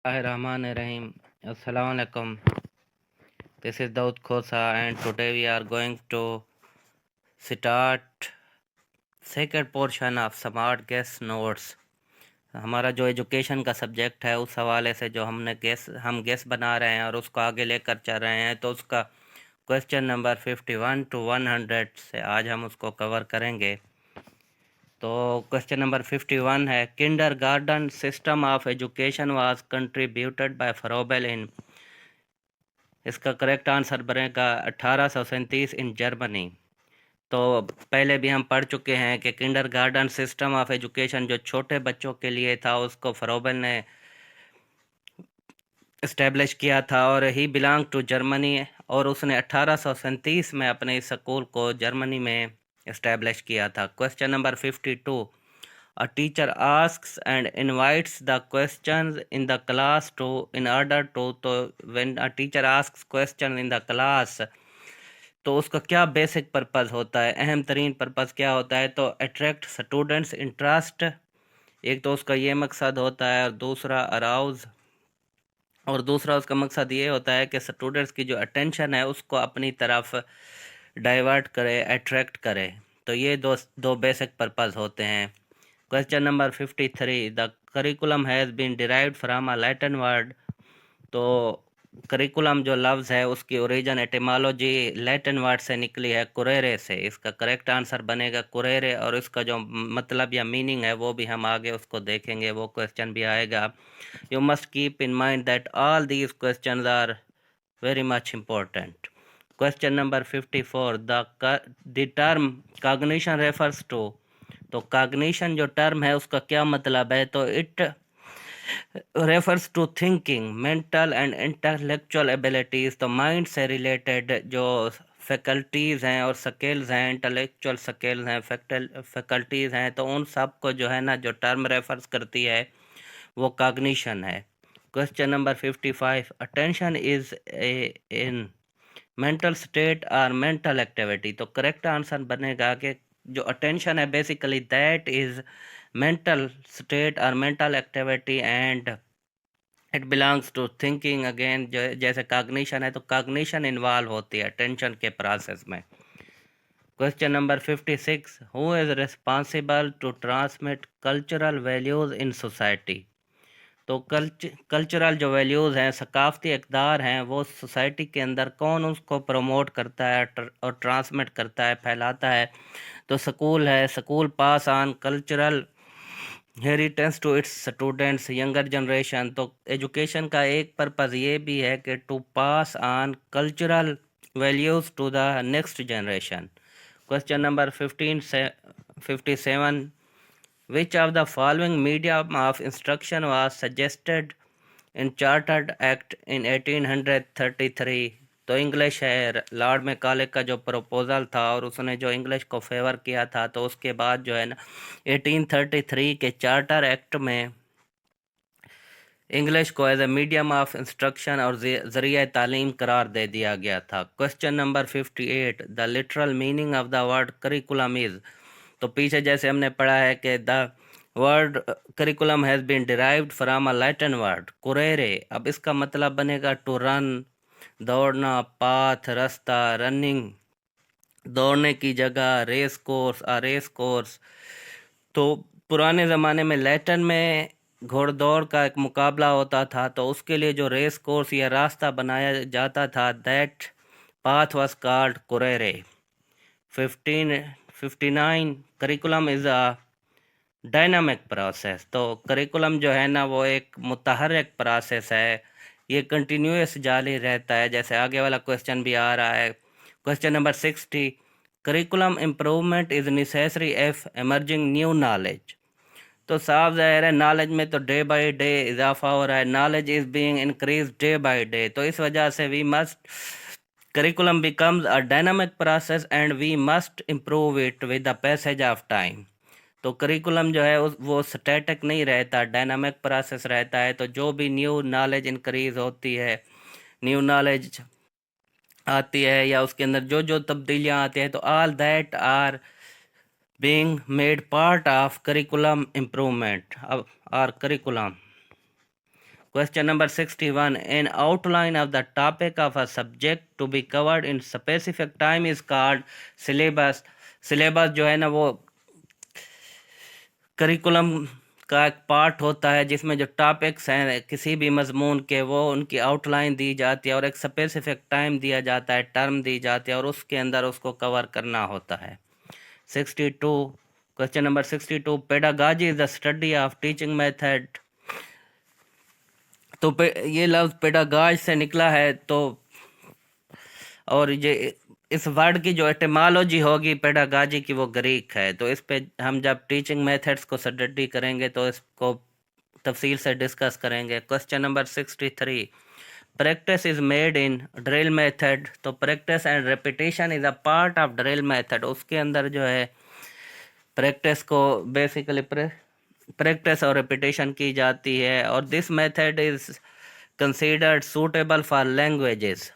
Bismillahirrahmanirrahim. Assalamu alaikum. This is Daud Khosa and today we are going to start second portion of Smart Guess Notes. हमारा जो education का subject है उस हवाले से जो हम गेस बना रहे हैं और उसको आगे लेकर चल रहे हैं, तो उसका क्वेश्चन नंबर 51 to 100 से आज हम उसको कवर करेंगे। तो क्वेश्चन नंबर 51 है, kindergarten system of education was contributed by Froebel in. इसका करेक्ट आंसर बनेगा 1837 इन जर्मनी। तो पहले भी हम पढ़ चुके हैं कि Kinder garden system of education जो छोटे बच्चों के लिए था उसको फ्रोबेल ने इस्टेब्लिश किया था और ही बिलोंग टू जर्मनी, और उसने 1837 में अपने इस स्कूल को जर्मनी में इस्टेब्लिश किया था। Question number 52, a teacher asks and invites the questions in the class to in order to when a teacher asks question in the class, तो उसका क्या बेसिक पर्पस होता है, अहम तरीन पर्पस क्या होता है? तो अट्रैक्ट स्टूडेंट्स इंटरेस्ट, एक तो उसका ये मकसद होता है, और दूसरा अराउज, और दूसरा उसका मकसद ये होता है कि स्टूडेंट्स की जो अटेंशन है उसको अपनी तरफ डाइवर्ट करे, अट्रैक्ट करे। तो ये दो बेसिक पर्पस होते हैं। Question number 53, the curriculum has been derived from a Latin word. तो करिकुलम जो लफ्ज़ है उसकी ओरिजिन एटिमोलॉजी लैटिन वर्ड से निकली है, कुरेरे से। इसका करेक्ट आंसर बनेगा कुरेरे, और इसका जो मतलब या मीनिंग है वो भी हम आगे उसको देखेंगे, वो क्वेश्चन भी आएगा। You must keep in mind that all these questions are very much important. Question number 54, the term cognition refers to। तो cognition जो टर्म है उसका क्या मतलब है? तो it refers to thinking, mental and intellectual abilities। तो माइंड से रिलेटेड जो फैकल्टीज़ हैं और स्किल्स हैं, इंटेलेक्चुअल स्किल्स हैं, फैकल्टीज़ हैं, तो उन सब को जो है ना जो टर्म रेफर्स करती है वो कॉग्निशन है। Question number 55, attention is in mental state और मेंटल एक्टिविटी। तो करेक्ट आंसर बनेगा कि जो अटेंशन है basically that is mental state और mental activity and it belongs to thinking. Again जैसे कॉग्निशन है तो कॉग्निशन इन्वॉल्व होती है अटेंशन के प्रोसेस में। Question number 56, who is responsible to transmit cultural values in society. तो कल्चरल जो वैल्यूज़ हैं, सकाफ़ती इक़दार हैं, वो सोसाइटी के अंदर कौन उसको प्रमोट करता है और ट्रांसमिट करता है, फैलाता है? तो स्कूल है। School pass on cultural heritage to its students, younger generation. तो एजुकेशन का एक पर्पज़ ये भी है कि to pass on cultural values to the next generation. Question number 57, which of the following medium of instruction was suggested in Chartered Act in 1833? तो English है। Lord Macaulay का जो प्रपोजल था और उसने जो इंग्लिश को फेवर किया था, तो उसके बाद जो है ना 1833 के चार्टर एक्ट में इंग्लिश को as a medium of instruction और ज़रिया तालीम करार दे दिया गया था। Question number 58, the literal meaning of the word curriculum is. तो पीछे जैसे हमने पढ़ा है कि the word curriculum has been derived from a Latin word currere. अब इसका मतलब बनेगा टू रन, दौड़ना, पाथ, रास्ता, रनिंग, दौड़ने की जगह, रेस कोर्स, रेस कोर्स। तो पुराने ज़माने में लैटिन में घोड़दौड़ का एक मुकाबला होता था, तो उसके लिए जो रेस कोर्स या रास्ता बनाया जाता था, that path was called currere. 59, curriculum is a dynamic process. तो करिकुलम जो है ना वो एक मुतहर्रिक प्रोसेस है, ये कंटिन्यूस जारी रहता है, जैसे आगे वाला क्वेश्चन भी आ रहा है। Question number 60, curriculum improvement is necessary if emerging new knowledge. तो साफ ज़ाहिर है नॉलेज में तो डे बाय डे इजाफा हो रहा है, knowledge is being increase day by day. तो इस वजह से we must curriculum becomes a dynamic process and we must improve it with the passage of time। तो करिकुलम जो है वो स्टैटिक नहीं रहता, डायनामिक प्रोसेस रहता है। तो जो भी न्यू नॉलेज इंक्रीज होती है, न्यू नॉलेज आती है या उसके अंदर जो जो तब्दीलियाँ आती हैं, तो all that are being made part of curriculum improvement और curriculum. Question number 61. An outline of the topic of a subject to be covered in specific time is called syllabus. Syllabus जो है ना वो करिकुलम का एक part होता है जिसमें जो टॉपिक्स हैं किसी भी मजमून के वो उनकी आउटलाइन दी जाती है और एक स्पेसिफिक टाइम दिया जाता है, टर्म दी जाती है और उसके अंदर उसको कवर करना होता है। 62 question number 62 pedagogy is the study of teaching method. तो ये लफ्ज़ पेडागॉज से निकला है, तो और ये इस वर्ड की जो एटिमोलॉजी होगी पेडागॉजी की वो ग्रीक है। तो इस पे हम जब टीचिंग मेथड्स को स्टडी करेंगे तो इसको तफसील से डिस्कस करेंगे। Question number 63 practice is made in drill method. तो practice and repetition is a part of drill method. उसके अंदर जो है प्रैक्टिस को बेसिकली प्रैक्टिस और रेपिटेशन की जाती है और this method is considered suitable for languages.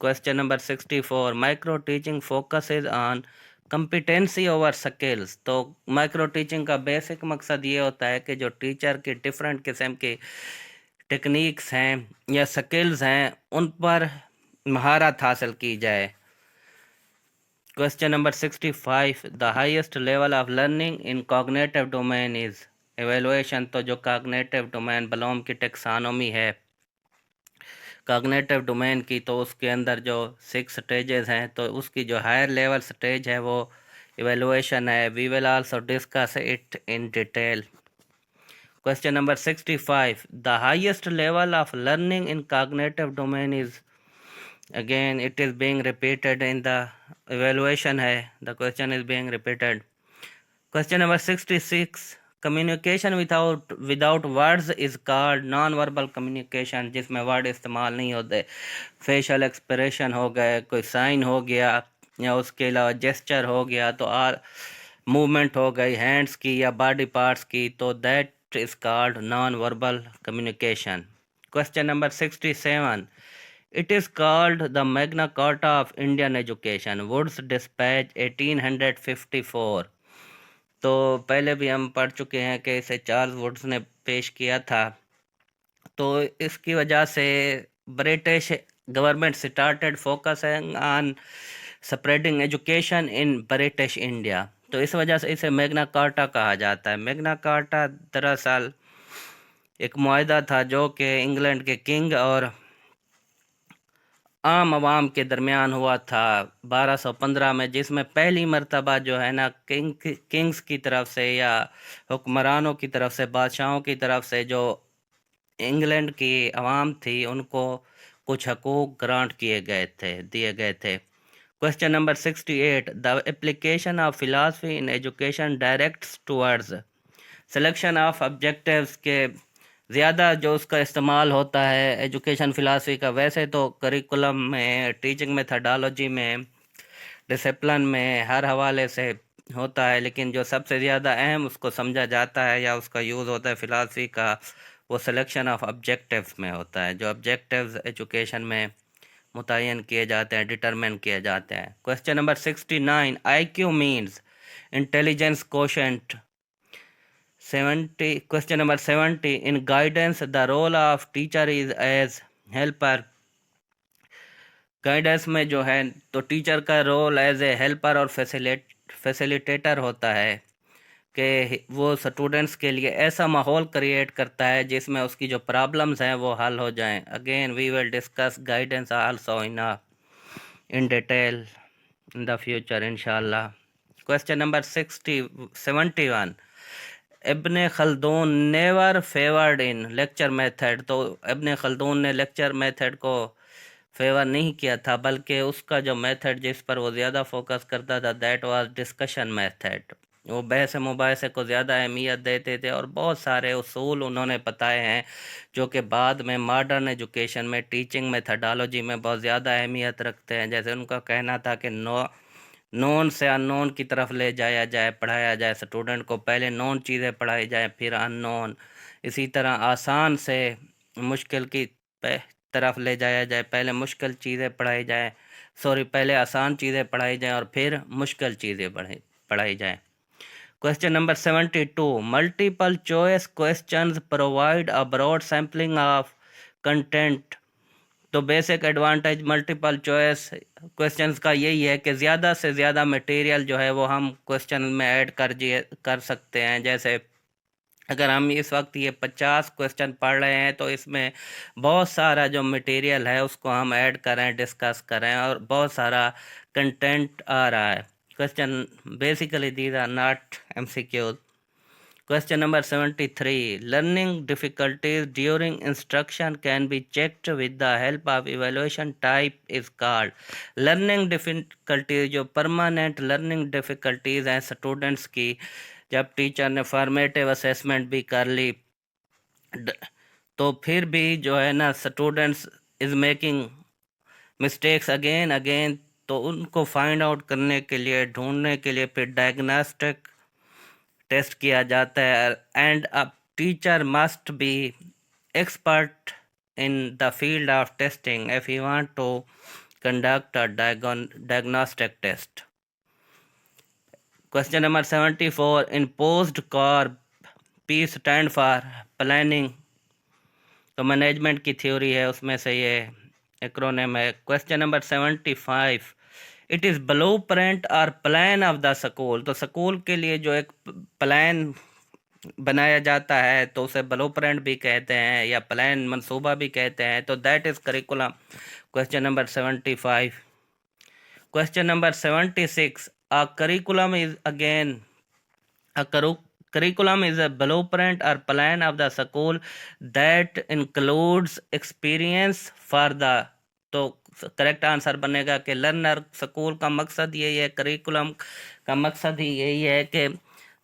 Question number 64 micro teaching focuses on competency over skills. तो माइक्रो टीचिंग का बेसिक मकसद ये होता है कि जो टीचर की डिफरेंट किस्म की टेक्निक्स हैं या स्किल्स हैं उन पर महारत हासिल की जाए। Question number 65 the highest level of learning in cognitive domain is evaluation. तो जो कॉग्निटिव डोमेन ब्लूम की टेक्सोनोमी है कॉग्निटिव डोमेन की, तो उसके अंदर जो 6 स्टेजेस हैं तो उसकी जो हायर लेवल स्टेज है वो एवेलुएशन है। We will also discuss it in detail. Question number 65 the highest level of learning in cognitive domain is again it is being repeated in the evaluation है, the question is being repeated. Question number 66 communication without words is called non-verbal communication, जिसमें word इस्तेमाल नहीं होते। Facial expression हो गए, कोई sign हो गया या उसके अलावा जेस्चर हो गया, तो मूवमेंट हो गई हैंड्स की या बॉडी पार्ट्स की, तो that is called non verbal communication. Question number 67 It is called the Magna Carta of Indian Education. Woods Dispatch 1854। तो पहले भी हम पढ़ चुके हैं कि इसे चार्ल्स वुड्स ने पेश किया था। तो इसकी वजह से British government started focusing on spreading education in British India. तो इस वजह से इसे मैग्ना कार्टा कहा जाता है। मैग्ना कार्टा दरअसल एक मुआहदा था जो कि इंग्लैंड के किंग और आम आवाम के दरमियान हुआ था 1215 में, जिसमें पहली मर्तबा जो है ना किंग्स की तरफ से या हुक्मरानों की तरफ से, बादशाहों की तरफ से जो इंग्लैंड की आवाम थी उनको कुछ हकूक़ ग्रांट दिए गए थे। Question number 68 the application of philosophy in education directs towards selection of objectives के ज़्यादा जो उसका इस्तेमाल होता है एजुकेशन फ़िलासफ़ी का। वैसे तो करिकुलम में, टीचिंग मेथडोलॉजी में, डिसिप्लिन में हर हवाले से होता है, लेकिन जो सबसे ज़्यादा अहम उसको समझा जाता है या उसका यूज़ होता है फ़िलासफ़ी का, वो सिलेक्शन ऑफ ऑब्जेक्टिव्स में होता है। जो ऑब्जेक्टिव्स एजुकेशन में मुतय्यन किए जाते हैं, डिटरमिन किए जाते हैं। Question number 69 IQ means intelligence quotient. 70 question number 70 in guidance the role of teacher is as helper. Guidance में जो है तो टीचर का रोल एज ए हेल्पर और फैसिलिटेटर होता है कि वो स्टूडेंट्स के लिए ऐसा माहौल क्रिएट करता है जिसमें उसकी जो प्रॉब्लम्स हैं वो हल हो जाएं। Again we will discuss guidance also in detail in the future इंशाल्लाह। Question number 71 Ibn Khaldun never favoured in lecture method. तो इब्ने खल्दून ने लेक्चर मेथड को फेवर नहीं किया था, बल्कि उसका जो मेथड जिस पर वो ज़्यादा फोकस करता था दैट वाज डिस्कशन मेथड। वो बहस मुबाहसे को ज़्यादा अहमियत देते थे और बहुत सारे उसूल उन्होंने बताए हैं जो कि बाद में मॉडर्न एजुकेशन में, टीचिंग मेथडोलॉजी में बहुत ज़्यादा अहमियत रखते हैं। जैसे उनका कहना था कि नॉन से अननोन की तरफ ले जाया जाए, पढ़ाया जाए। स्टूडेंट को पहले नॉन चीज़ें पढ़ाई जाए फिर अननोन। इसी तरह आसान से मुश्किल की तरफ ले जाया जाए, पहले मुश्किल चीज़ें पढ़ाई जाए, पहले आसान चीज़ें पढ़ाई जाएँ और फिर मुश्किल चीज़ें पढ़ाई जाएँ। Question number 72. Multiple choice questions provide a broad sampling of content. तो basic advantage multiple choice questions का यही है कि ज़्यादा से ज़्यादा मटेरियल जो है वो हम क्वेश्चन में ऐड कर सकते हैं। जैसे अगर हम इस वक्त ये 50 क्वेश्चन पढ़ रहे हैं तो इसमें बहुत सारा जो मटेरियल है उसको हम ऐड करें, डिस्कस करें, और बहुत सारा कंटेंट आ रहा है। Question basically these are not MCQs. Question number 73. Learning difficulties during instruction can be checked with the help of evaluation type is called. Learning difficulties जो permanent learning difficulties हैं स्टूडेंट्स की, जब टीचर ने formative assessment भी कर ली तो फिर भी जो है ना students is making mistakes again, तो उनको फाइंड आउट करने के लिए, ढूंढने के लिए फिर डायग्नोस्टिक टेस्ट किया जाता है। And a teacher must be expert in the field of testing if you want to conduct a diagnostic test. Question number 74. In POSDCORB P stand for planning, तो मैनेजमेंट की theory है, उसमें से ये acronym है। Question number 75. It is blueprint और plan of the school, तो school के लिए जो एक प्लान बनाया जाता है तो उसे ब्लू प्रिंट भी कहते हैं या प्लान मंसूबा भी कहते हैं, तो that is curriculum. Question number 75. Question number 76. A curriculum is again curriculum is a blueprint or plan of the school that includes experience for the, तो करेक्ट आंसर बनेगा कि लर्नर, स्कूल का मकसद यही है, करिकुलम का मकसद ही यही है कि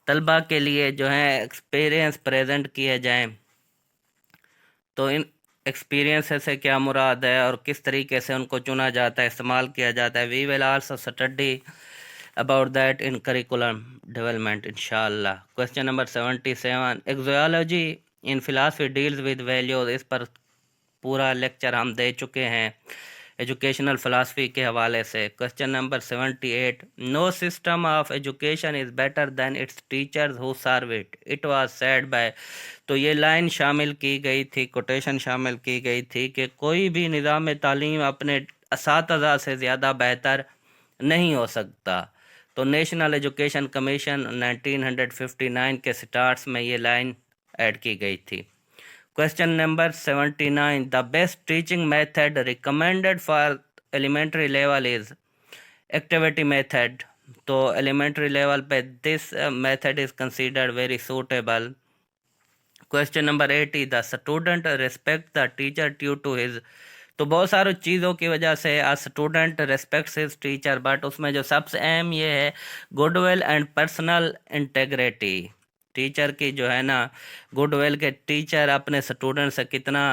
तलबा के लिए जो है एक्सपीरियंस प्रेजेंट किए जाएं। तो इन एक्सपीरियंस से क्या मुराद है और किस तरीके से उनको चुना जाता है, इस्तेमाल किया जाता है। We will also study about that in curriculum development inshallah. Question number 77. Exology in philosophy deals with values, इस पर पूरा लेक्चर हम दे चुके हैं एजुकेशनल फिलासफी के हवाले से। Question number 78. No system of education is better than its teachers who serve it, it was said by, तो ये लाइन शामिल की गई थी, कोटेशन शामिल की गई थी कि कोई भी निज़ाम तालीम अपने असातिज़ा से ज़्यादा बेहतर नहीं हो सकता। तो नेशनल एजुकेशन कमीशन 1959 के स्टार्ट्स में ये लाइन ऐड की गई थी। Question number 79. The best teaching method recommended for elementary level is activity method, तो एलिमेंट्री लेवल पे this method is considered very suitable. Question number 80. The student respect the teacher due to his, तो बहुत सारी चीज़ों की वजह से a student respects his teacher, but उसमें जो सबसे अहम ये है goodwill and personal integrity. Teacher की जो है ना गुडविल के, टीचर अपने स्टूडेंट से कितना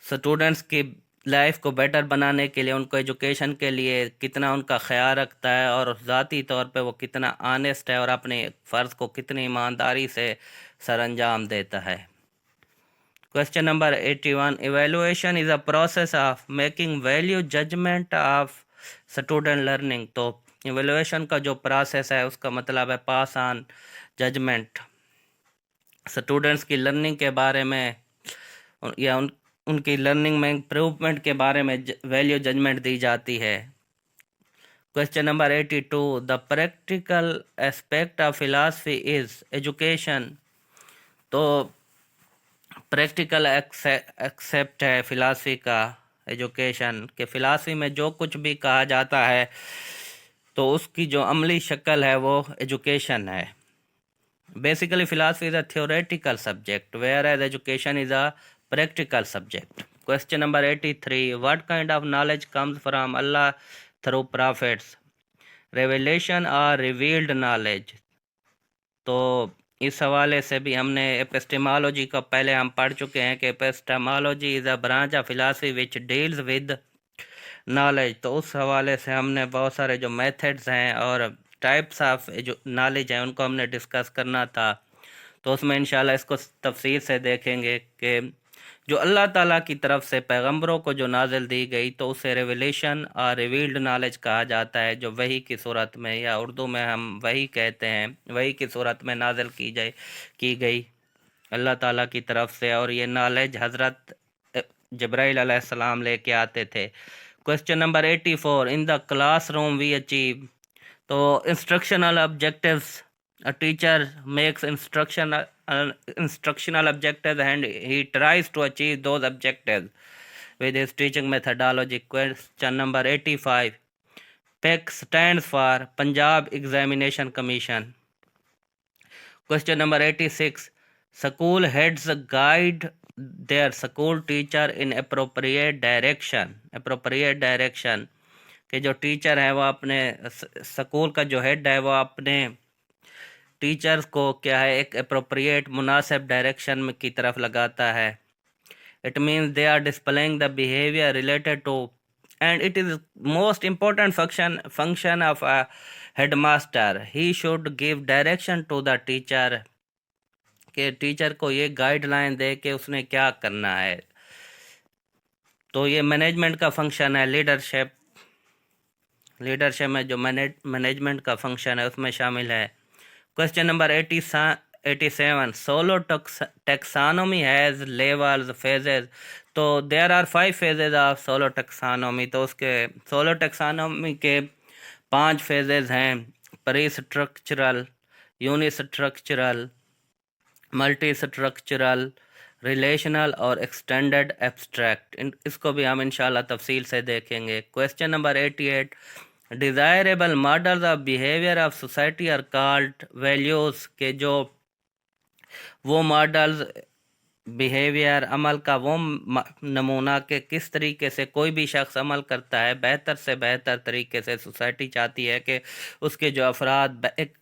स्टूडेंट्स की लाइफ को बेटर बनाने के लिए, उनको एजुकेशन के लिए कितना उनका ख्याल रखता है और ज़ाती तौर पे वो कितना ऑनेस्ट है और अपने फ़र्ज़ को कितनी ईमानदारी से सरअंजाम देता है। Question number 81. Evaluation is a process of making value judgment of student learning, तो evaluation का जो प्रोसेस है उसका मतलब है पास ऑन जजमेंट, स्टूडेंट्स की लर्निंग के बारे में या उनकी लर्निंग में इम्प्रूवमेंट के बारे में वैल्यू जजमेंट दी जाती है। Question number 82. The practical aspect of philosophy is education, तो प्रैक्टिकल एक्सेप्ट है फिलासफी का एजुकेशन, के फिलासफी में जो कुछ भी कहा जाता है तो उसकी जो अमली शक्ल है वो एजुकेशन है। Basically philosophy is a theoretical subject whereas education is a practical subject. Question number 83. What kind of knowledge comes from अल्लाह थ्रू प्रॉफिट्स, रेवलेशन और रिवील्ड नॉलेज, तो इस हवाले से भी हमने एपिस्टेमोलॉजी का पहले हम पढ़ चुके हैं कि epistemology is a branch of philosophy which deals with knowledge, तो उस हवाले से हमने बहुत सारे जो मेथड्स हैं और टाइप्स ऑफ जो नॉलेज हैं उनको हमने डिस्कस करना था, तो उसमें इंशाल्लाह इसको तफसील से देखेंगे कि जो अल्लाह ताला की तरफ से पैगंबरों को जो नाजिल दी गई तो उसे रेवलेशन और रिवील्ड नॉलेज कहा जाता है, जो वही की सूरत में या उर्दू में हम वही कहते हैं, वही की सूरत में नाजिल की गई अल्लाह ताला की तरफ से, और ये नॉलेज हज़रत जब्राइल अलैहिस्सलाम लेके आते थे। Question number 84, in the classroom we achieve, तो instructional objectives, a teacher makes instructional objectives and he tries to achieve those objectives with his teaching methodology. Question number 85, PEC stands for Punjab Examination Commission. Question number 86, school heads guide their school teacher in appropriate direction कि जो teacher है वो अपने school का जो head है वो अपने टीचर्स को क्या है एक अप्रोप्रिएट मुनासिब डायरेक्शन में की तरफ लगाता है। It means they are displaying the behaviour related to, and it is most important function of a headmaster, he should give direction to the teacher, कि टीचर को ये गाइडलाइन दे कि उसने क्या करना है। तो ये मैनेजमेंट का फंक्शन है, लीडरशिप में जो मैनेजमेंट का फंक्शन है उसमें शामिल है। Question number 87, SOLO taxonomy has levels phases, तो there are 5 phases of SOLO taxonomy, तो उसके सोलो टैक्सोनॉमी के 5 फेजेस हैं, pre structural, unistructural, multi structural, relational और एक्सटेंडेड एब्स्ट्रैक्ट। इसको भी हम इंशाल्लाह तफसील से देखेंगे। Question number 88, desirable models of behaviour of society are called values, के जो वो मॉडल्स बिहेवियर अमल का वो नमूना के किस तरीके से कोई भी शख्स अमल करता है बेहतर से बेहतर तरीके से, सोसाइटी चाहती है कि उसके जो अफराद एक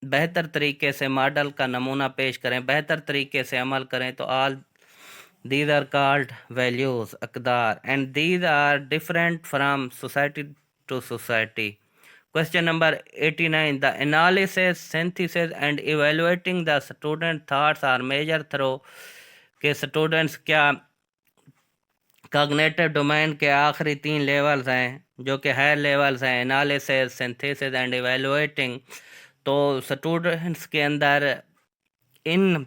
बेहतर तरीके से मॉडल का नमूना पेश करें, बेहतर तरीके से अमल करें, तो all these are called values, अक़दार, and these are different from society to society. Question number 89, the analysis, synthesis and evaluating the student thoughts are measured through, के स्टूडेंट्स क्या कॉग्निटिव डोमेन के आखिरी 3 लेवल्स हैं जो कि हायर लेवल्स हैं, analysis, synthesis and evaluating. तो students के अंदर इन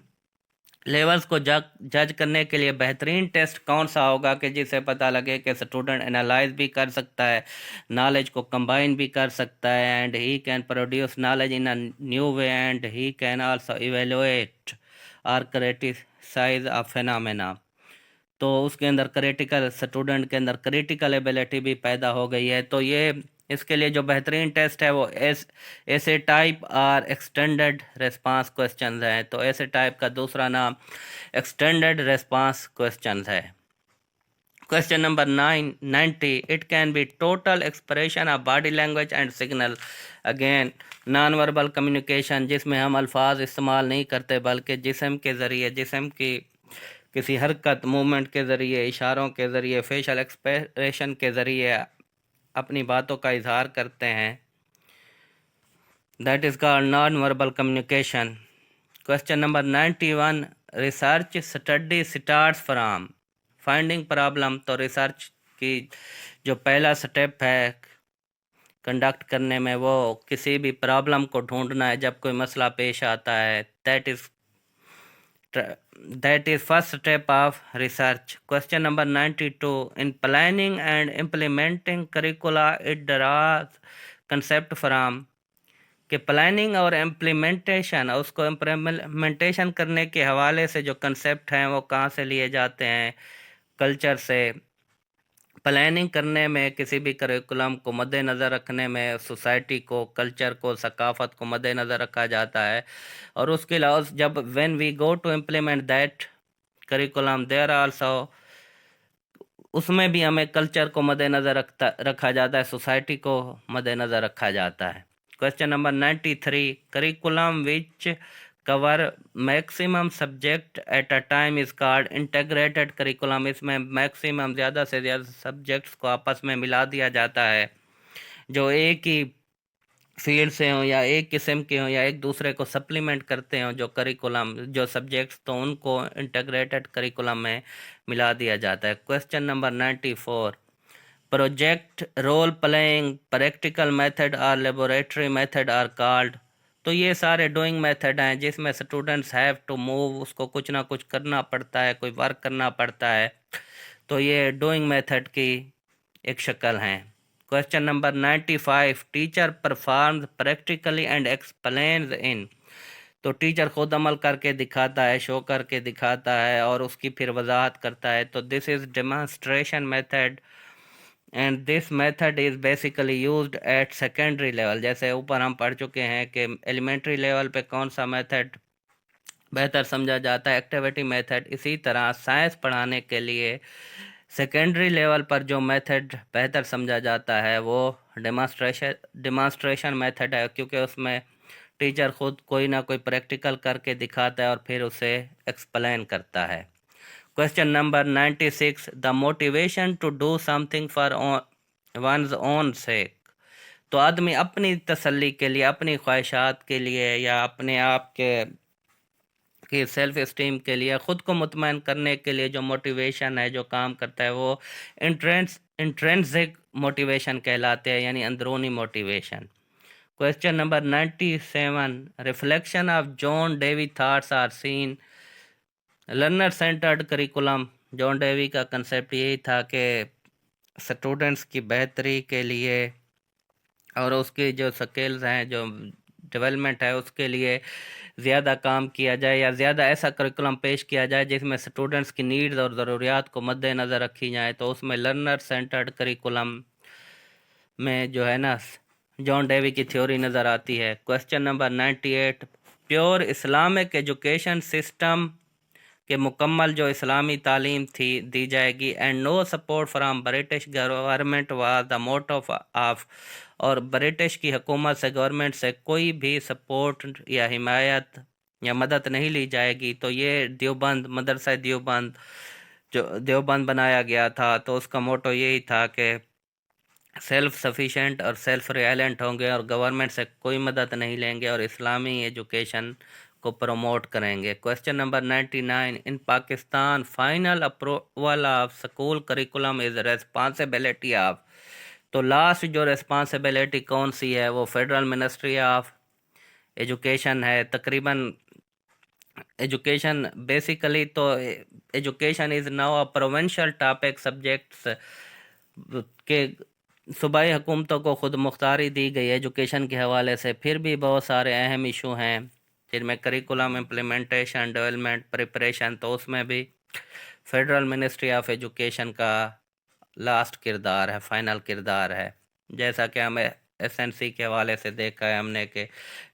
लेवल्स को जज करने के लिए बेहतरीन टेस्ट कौन सा होगा कि जिससे पता लगे कि स्टूडेंट एनालाइज भी कर सकता है, नॉलेज को कंबाइन भी कर सकता है, and he can produce knowledge in a new way, and he can also evaluate और क्रिटिसाइज अ फिनोमेना। तो उसके अंदर क्रिटिकल, स्टूडेंट के अंदर क्रिटिकल एबिलिटी भी पैदा हो गई है। तो ये इसके लिए जो बेहतरीन टेस्ट है वो ऐसे टाइप और एक्सटेंडेड रेस्पॉन्स क्वेश्चंस हैं। तो ऐसे टाइप का दूसरा नाम एक्सटेंडेड रेस्पॉन्स क्वेश्चंस है। Question number 90, it can be total expression of body language and signal, again non verbal communication, जिसमें हम अल्फाज इस्तेमाल नहीं करते बल्कि जिस्म के ज़रिए, जिस्म की किसी हरकत, मूवमेंट के ज़रिए, इशारों के ज़रिए, फेशियल एक्सप्रेशन के ज़रिए अपनी बातों का इजहार करते हैं। That is called non verbal communication. Question number 91, research study starts from finding problem, तो रिसर्च की जो पहला स्टेप है कंडक्ट करने में वो किसी भी प्रॉब्लम को ढूंढना है जब कोई मसला पेश आता है। That is first step of research. Question number 92, in planning and implementing curricula it derives concept from, कि प्लानिंग और इम्प्लीमेंटेशन, उसको इम्प्लीमेंटेशन करने के हवाले से जो कंसेप्ट हैं वो कहाँ से लिए जाते हैं? कल्चर से। प्लानिंग करने में किसी भी करिकुलम को मद्देनज़र रखने में सोसाइटी को, कल्चर को, सकाफ़त को मद्देनज़र रखा जाता है। और उसके अलावा जब when we go to implement that curriculum there also, उसमें भी हमें कल्चर को मद्देनज़र रखा जाता है, सोसाइटी को मद्देनज़र रखा जाता है। Question number 93, curriculum which cover maximum subject at a time is called integrated curriculum, इसमें मैक्सिमम ज़्यादा से ज़्यादा सब्जेक्ट्स को आपस में मिला दिया जाता है जो एक ही फील्ड से हों या एक किस्म के हों या एक दूसरे को सप्लीमेंट करते हों जो करिकुलम जो सब्जेक्ट्स, तो उनको इंटीग्रेटेड करिकुलम में मिला दिया जाता है। Question number 94, project, role playing, practical method और लेबोरेटरी मेथड आर कॉल्ड। तो ये सारे डूइंग मेथड हैं जिसमें स्टूडेंट्स हैव टू मूव, उसको कुछ ना कुछ करना पड़ता है, कोई वर्क करना पड़ता है, तो ये डूइंग मेथड की एक शक्ल हैं। Question number 95, teacher performs practically and explains in. तो टीचर खुद अमल करके दिखाता है, शो करके दिखाता है और उसकी फिर वजाहत करता है। तो this is demonstration method and this method is basically used eight secondary level. जैसे ऊपर हम पढ़ चुके हैं कि एलिमेंट्री लेवल पे कौन सा मेथड बेहतर समझा जाता है, एक्टिविटी मेथड। इसी तरह साइंस पढ़ाने के लिए सेकेंडरी लेवल पर जो मेथड बेहतर समझा जाता है वो डेमोन्स्ट्रेशन मेथड है, क्योंकि उसमें टीचर खुद कोई ना कोई प्रैक्टिकल करके दिखाता है और फिर उसे एक्सप्लेन करता है। Question number 96, the motivation to do something for one's own sake. तो आदमी अपनी तसल्ली के लिए, अपनी ख्वाहिशात के लिए या अपने आप के की सेल्फ इस्टीम के लिए, ख़ुद को मुतमईन करने के लिए जो मोटिवेशन है, जो काम करता है, वो इंट्रेंसिक मोटिवेशन कहलाते हैं, यानी अंदरूनी motivation. Question number 97, reflection of John Dewey thoughts are seen. Learner centred curriculum, John Dewey का कंसेप्ट यही था कि स्टूडेंट्स की बेहतरी के लिए और उसकी जो स्किल्स हैं, जो डेवलपमेंट है, उसके लिए ज़्यादा काम किया जाए या ज़्यादा ऐसा करिकुलम पेश किया जाए जिसमें स्टूडेंट्स की नीड्स और ज़रूरियात को मद्देनज़र रखी जाए। तो उसमें लर्नर सेंटर्ड करिकुलम में जो है ना जॉन डेवी की थ्योरी नज़र आती है। Question number 98, pure Islamic education system के मुकम्मल जो इस्लामी तालीम थी दी जाएगी and no support from British government was the motto of. और ब्रिटिश की हुकूमत से, गवर्नमेंट से कोई भी सपोर्ट या हिमायत या मदद नहीं ली जाएगी। तो ये देवबंद, मदरसा देवबंद जो देवबंद बनाया गया था, तो उसका मोटो यही था कि सेल्फ सफिशेंट और सेल्फ रिलायंट होंगे और गवर्नमेंट से कोई मदद नहीं लेंगे और इस्लामी एजुकेशन को प्रमोट करेंगे। Question number 99, in Pakistan final approval of school curriculum is responsibility of. तो लास्ट जो रेस्पॉन्सिबिलिटी कौन सी है, वो फेडरल मिनिस्ट्री ऑफ एजुकेशन है। तकरीबन एजुकेशन बेसिकली तो education is now a provincial topic subjects के सूबाई हुकूमतों को खुद मुख्तारी दी गई एजुकेशन के हवाले से। फिर भी बहुत सारे अहम इशू हैं जिनमें करिकुलम इम्प्लीमेंटेशन, डेवलपमेंट, प्रिपरेशन, तो उसमें भी फेडरल मिनिस्ट्री ऑफ एजुकेशन का लास्ट किरदार है, फाइनल किरदार है। जैसा कि हमें एसएनसी के हवाले से देखा है हमने कि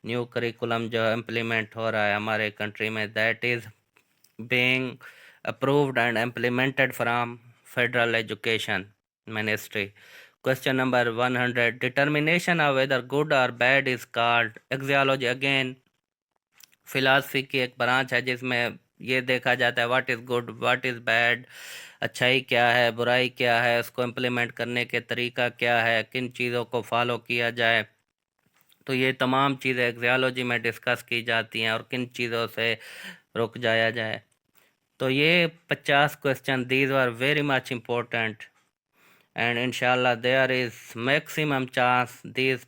न्यू करिकुलम जो इम्प्लीमेंट हो रहा है हमारे कंट्री में, that is being approved and implemented from federal education ministry. Question number 100, determination of whether good और bad is called axiology. Again philosophy की एक ब्रांच है जिसमें ये देखा जाता है what is good, what is bad, अच्छाई क्या है, बुराई क्या है, उसको इम्प्लीमेंट करने के तरीका क्या है, किन चीज़ों को फॉलो किया जाए। तो ये तमाम चीज़ें एक्सियोलॉजी में डिस्कस की जाती हैं और किन चीज़ों से रुक जाया जाए। तो ये 50 question, these are very much important and inshallah there is maximum chance these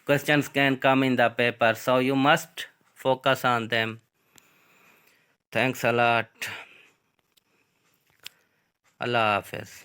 questions can come in the paper, so you must focus on them. Thanks a lot. Allah Hafiz.